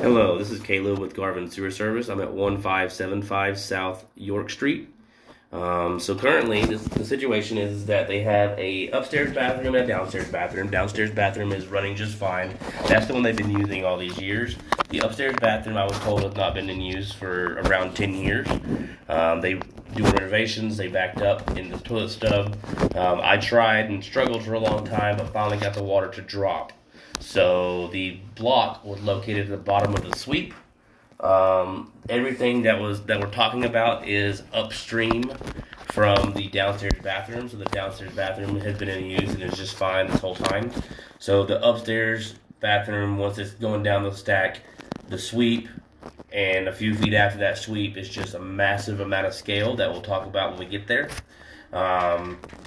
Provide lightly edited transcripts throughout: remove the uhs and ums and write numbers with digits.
Hello, this is Caleb with Garvin Sewer Service. I'm at 1575 South York Street. So currently, the situation is that they have a upstairs bathroom and a downstairs bathroom. Downstairs bathroom is running just fine. That's the one they've been using all these years. The upstairs bathroom, I was told, has not been in use for around 10 years. They doing renovations. They backed up in the toilet stub. I tried and struggled for a long time, but finally got the water to drop. So the block was located at the bottom of the sweep. Everything that we're talking about is upstream from the downstairs bathroom. So the downstairs bathroom has been in use and is just fine this whole time. So the upstairs bathroom, once it's going down the stack, the sweep and a few feet after that sweep is just a massive amount of scale that we'll talk about when we get there.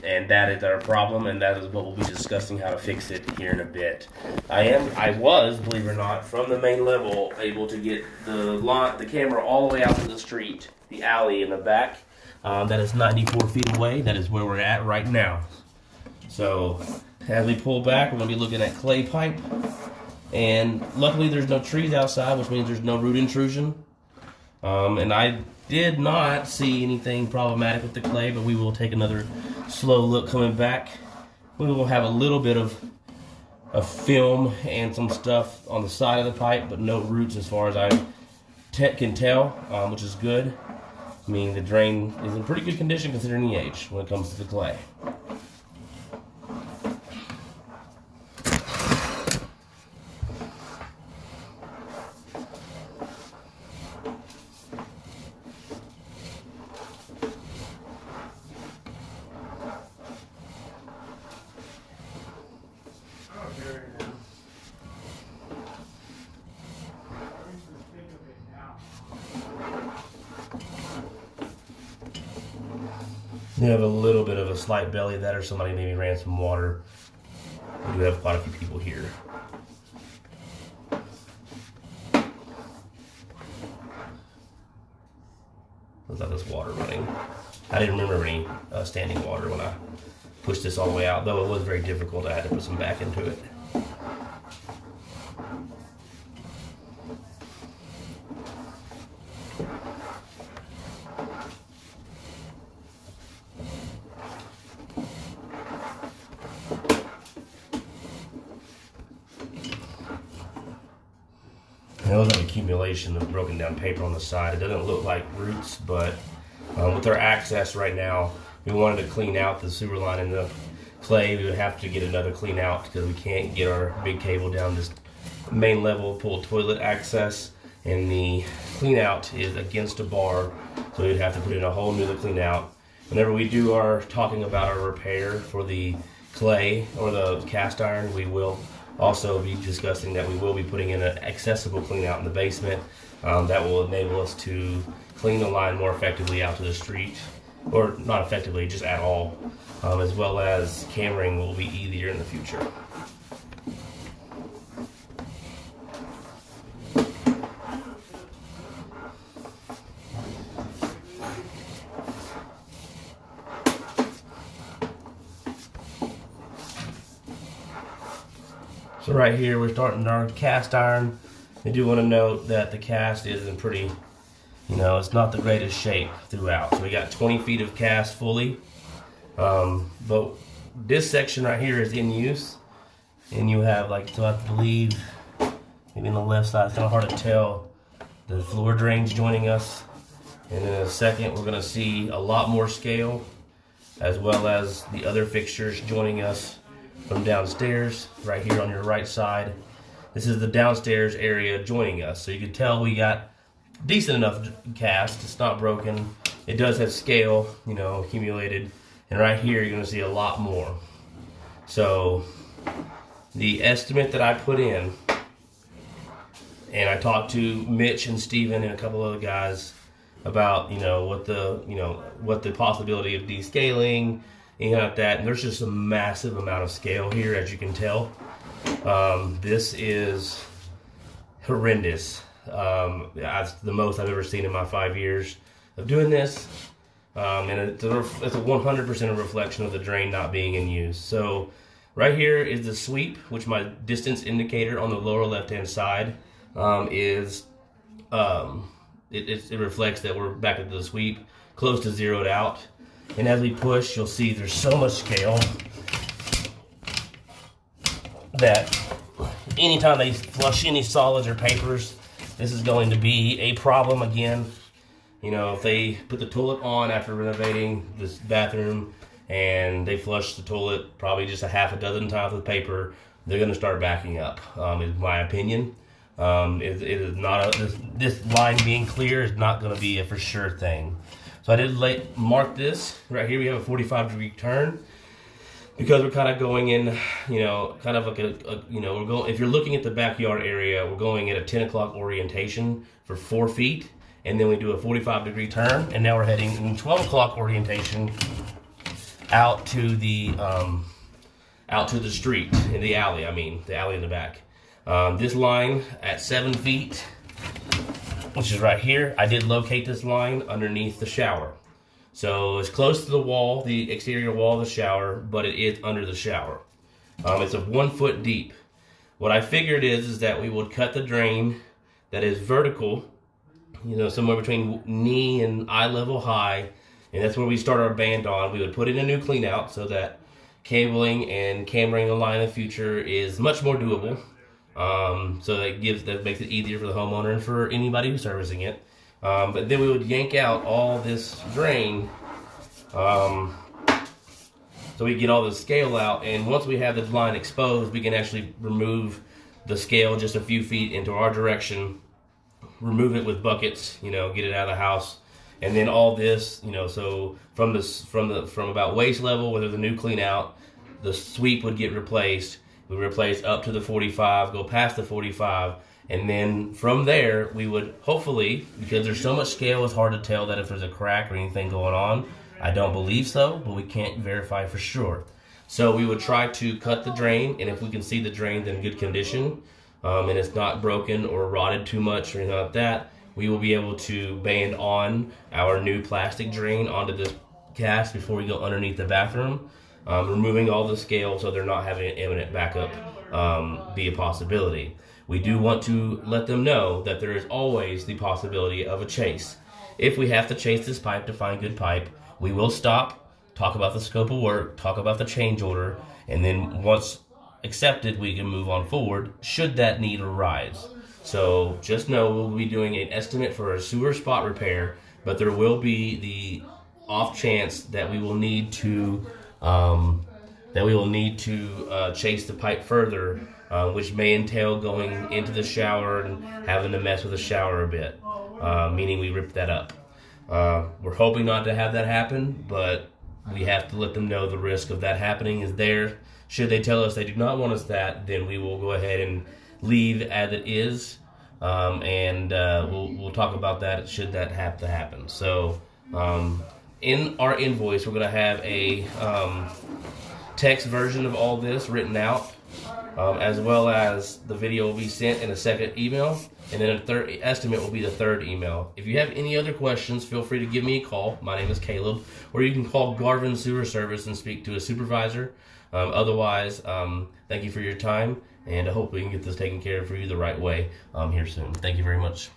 And that is our problem, and that is what we'll be discussing how to fix it here in a bit. I was, believe it or not, from the main level, able to get the camera all the way out to the street, the alley in the back. That is 94 feet away. That is where we're at right now. So, as we pull back, we're going to be looking at clay pipe. And luckily there's no trees outside, which means there's no root intrusion. And I did not see anything problematic with the clay, but we will take another slow look coming back. We will have a little bit of film and some stuff on the side of the pipe, but no roots as far as I can tell, which is good. I mean, the drain is in pretty good condition considering the age when it comes to the clay. You have a little bit of a slight belly that, or somebody maybe ran some water. We do have quite a few people here. Looks like this water running. I didn't remember any standing water when I pushed this all the way out, though it was very difficult. I had to put some back into it. It was an accumulation of broken down paper on the side. It doesn't look like roots, but with our access right now, we wanted to clean out the sewer line and the clay. We would have to get another clean out because we can't get our big cable down this main level pull toilet access, and the clean out is against a bar, so we'd have to put in a whole new clean out. Whenever we do our talking about our repair for the clay or the cast iron, we will also be discussing that we will be putting in an accessible clean out in the basement that will enable us to clean the line more effectively out to the street, or not effectively, just at all, as well as cameraing will be easier in the future. So right here we're starting our cast iron. I do want to note that the cast is in pretty, it's not the greatest shape throughout. So we got 20 feet of cast fully. But this section right here is in use. And you have, so I believe, maybe on the left side, it's kind of hard to tell, the floor drains joining us. And in a second we're going to see a lot more scale, as well as the other fixtures joining us from downstairs, right here on your right side. This is the downstairs area joining us. So you can tell we got decent enough cast. It's not broken. It does have scale, accumulated. And right here you're gonna see a lot more. So the estimate that I put in, and I talked to Mitch and Steven and a couple other guys about, what the possibility of descaling, anything like that. And there's just a massive amount of scale here, as you can tell. This is horrendous. That's the most I've ever seen in my 5 years of doing this. And it's a 100% a reflection of the drain not being in use. So right here is the sweep, which my distance indicator on the lower left hand side. it reflects that we're back into the sweep, close to zeroed out. And as we push, you'll see there's so much scale that anytime they flush any solids or papers, this is going to be a problem again. You know, if they put the toilet on after renovating this bathroom and they flush the toilet probably just a half a dozen times with paper, they're going to start backing up, is my opinion. It is not this line being clear is not going to be a for sure thing. So I did mark this right here. We have a 45-degree turn because we're kind of going in, you know, kind of like we're going. If you're looking at the backyard area, we're going at a 10 o'clock orientation for 4 feet, and then we do a 45-degree turn, and now we're heading in 12 o'clock orientation out to the street in the alley. I mean, the alley in the back. This line at 7 feet, which is right here, I did locate this line underneath the shower. So it's close to the wall, the exterior wall of the shower, but it is under the shower. It's a 1 foot deep. What I figured is that we would cut the drain that is vertical, you know, somewhere between knee and eye level high, and that's where we start our band on. We would put in a new clean out so that cabling and cameraing the line in the future is much more doable. So that makes it easier for the homeowner and for anybody who's servicing it. But then we would yank out all this drain, so we get all the scale out. And once we have this line exposed, we can actually remove the scale just a few feet into our direction, remove it with buckets, you know, get it out of the house. And then all this, you know, so from about waist level, where there's a new clean out, the sweep would get replaced. We replace up to the 45, go past the 45, and then from there we would hopefully, because there's so much scale, it's hard to tell that if there's a crack or anything going on. I don't believe so, but we can't verify for sure. So we would try to cut the drain, and if we can see the drain in good condition, and it's not broken or rotted too much or anything like that, we will be able to band on our new plastic drain onto this cast before we go underneath the bathroom. Removing all the scale so they're not having an imminent backup be a possibility. We do want to let them know that there is always the possibility of a chase. If we have to chase this pipe to find good pipe, we will stop, talk about the scope of work, talk about the change order, and then once accepted, we can move on forward should that need arise. So just know we'll be doing an estimate for a sewer spot repair, but there will be the off chance that we will need to chase the pipe further, which may entail going into the shower and having to mess with the shower a bit, meaning we rip that up. We're hoping not to have that happen, but we have to let them know the risk of that happening is there. Should they tell us they do not want us that, then we will go ahead and leave as it is, and we'll talk about that should that have to happen. So in our invoice, we're going to have a text version of all this written out, as well as the video will be sent in a second email, and then a third estimate will be the third email. If you have any other questions, feel free to give me a call. My name is Caleb, or you can call Garvin Sewer Service and speak to a supervisor. Otherwise, thank you for your time, and I hope we can get this taken care of for you the right way here soon. Thank you very much.